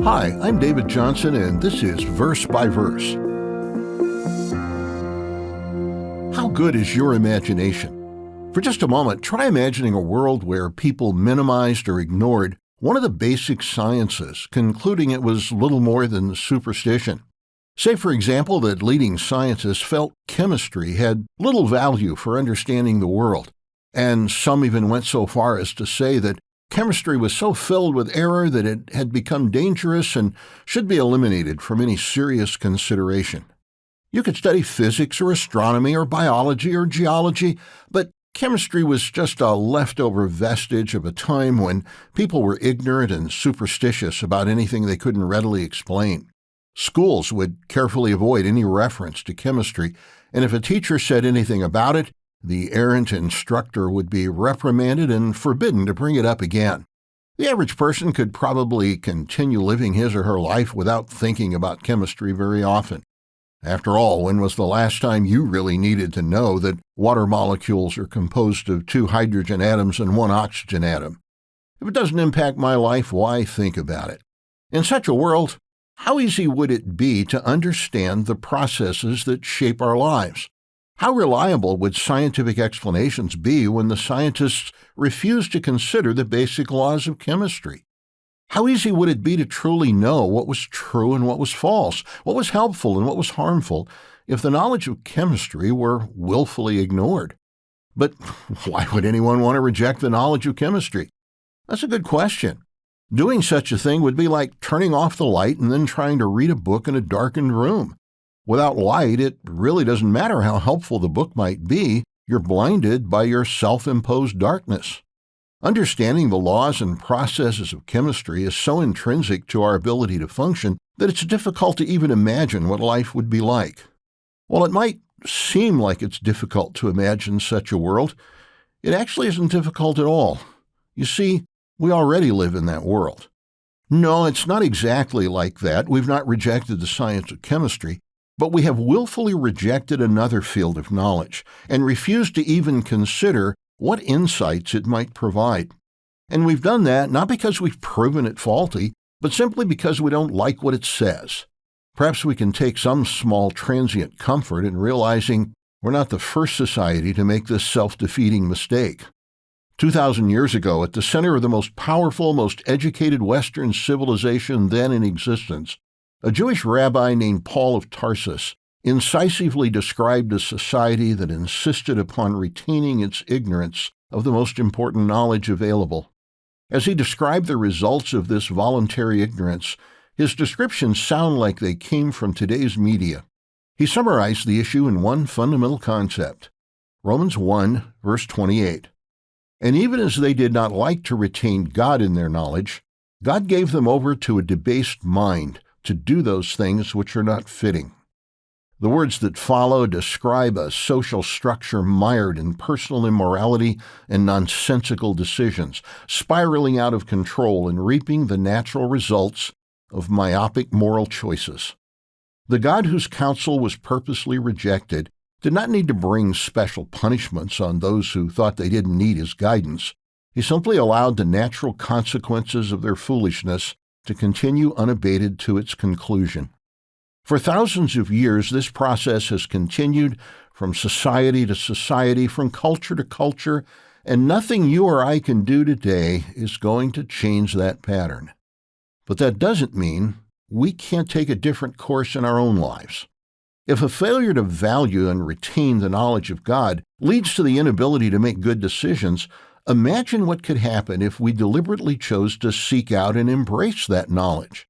Hi, I'm David Johnson, and this is Verse by Verse. How good is your imagination? For just a moment, try imagining a world where people minimized or ignored one of the basic sciences, concluding it was little more than superstition. Say, for example, that leading scientists felt chemistry had little value for understanding the world, and some even went so far as to say that chemistry was so filled with error that it had become dangerous and should be eliminated from any serious consideration. You could study physics or astronomy or biology or geology, but chemistry was just a leftover vestige of a time when people were ignorant and superstitious about anything they couldn't readily explain. Schools would carefully avoid any reference to chemistry, and if a teacher said anything about it, the errant instructor would be reprimanded and forbidden to bring it up again. The average person could probably continue living his or her life without thinking about chemistry very often. After all, when was the last time you really needed to know that water molecules are composed of 2 hydrogen atoms and 1 oxygen atom? If it doesn't impact my life, why think about it? In such a world, how easy would it be to understand the processes that shape our lives? How reliable would scientific explanations be when the scientists refuse to consider the basic laws of chemistry? How easy would it be to truly know what was true and what was false, what was helpful and what was harmful, if the knowledge of chemistry were willfully ignored? But why would anyone want to reject the knowledge of chemistry? That's a good question. Doing such a thing would be like turning off the light and then trying to read a book in a darkened room. Without light, it really doesn't matter how helpful the book might be. You're blinded by your self-imposed darkness. Understanding the laws and processes of chemistry is so intrinsic to our ability to function that it's difficult to even imagine what life would be like. While it might seem like it's difficult to imagine such a world, it actually isn't difficult at all. You see, we already live in that world. No, it's not exactly like that. We've not rejected the science of chemistry, but we have willfully rejected another field of knowledge and refused to even consider what insights it might provide. And we've done that not because we've proven it faulty, but simply because we don't like what it says. Perhaps we can take some small transient comfort in realizing we're not the first society to make this self-defeating mistake. 2,000 years ago, at the center of the most powerful, most educated Western civilization then in existence, a Jewish rabbi named Paul of Tarsus incisively described a society that insisted upon retaining its ignorance of the most important knowledge available. As he described the results of this voluntary ignorance, his descriptions sound like they came from today's media. He summarized the issue in one fundamental concept. Romans 1, verse 28. And even as they did not like to retain God in their knowledge, God gave them over to a debased mind to do those things which are not fitting. The words that follow describe a social structure mired in personal immorality and nonsensical decisions, spiraling out of control and reaping the natural results of myopic moral choices. The God whose counsel was purposely rejected did not need to bring special punishments on those who thought they didn't need his guidance. He simply allowed the natural consequences of their foolishness to continue unabated to its conclusion. For thousands of years, this process has continued from society to society, from culture to culture, and nothing you or I can do today is going to change that pattern. But that doesn't mean we can't take a different course in our own lives. If a failure to value and retain the knowledge of God leads to the inability to make good decisions, imagine what could happen if we deliberately chose to seek out and embrace that knowledge.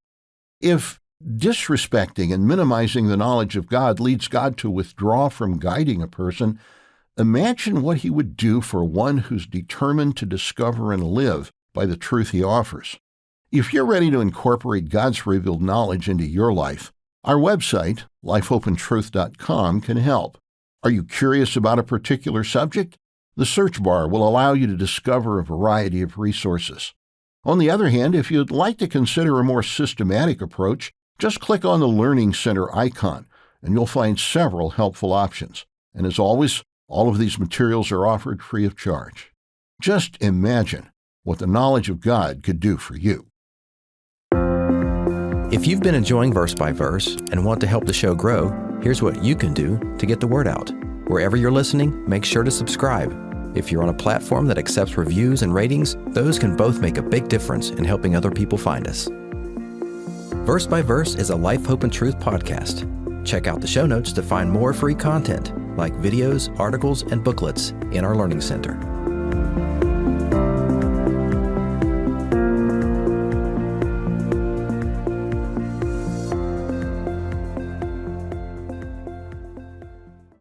If disrespecting and minimizing the knowledge of God leads God to withdraw from guiding a person, imagine what he would do for one who's determined to discover and live by the truth he offers. If you're ready to incorporate God's revealed knowledge into your life, our website, lifehopeandtruth.com, can help. Are you curious about a particular subject? The search bar will allow you to discover a variety of resources. On the other hand, if you'd like to consider a more systematic approach, just click on the Learning Center icon, and you'll find several helpful options. And as always, all of these materials are offered free of charge. Just imagine what the knowledge of God could do for you. If you've been enjoying Verse by Verse and want to help the show grow, here's what you can do to get the word out. Wherever you're listening, make sure to subscribe. If you're on a platform that accepts reviews and ratings, those can both make a big difference in helping other people find us. Verse by Verse is a Life, Hope, and Truth podcast. Check out the show notes to find more free content, like videos, articles, and booklets in our Learning Center.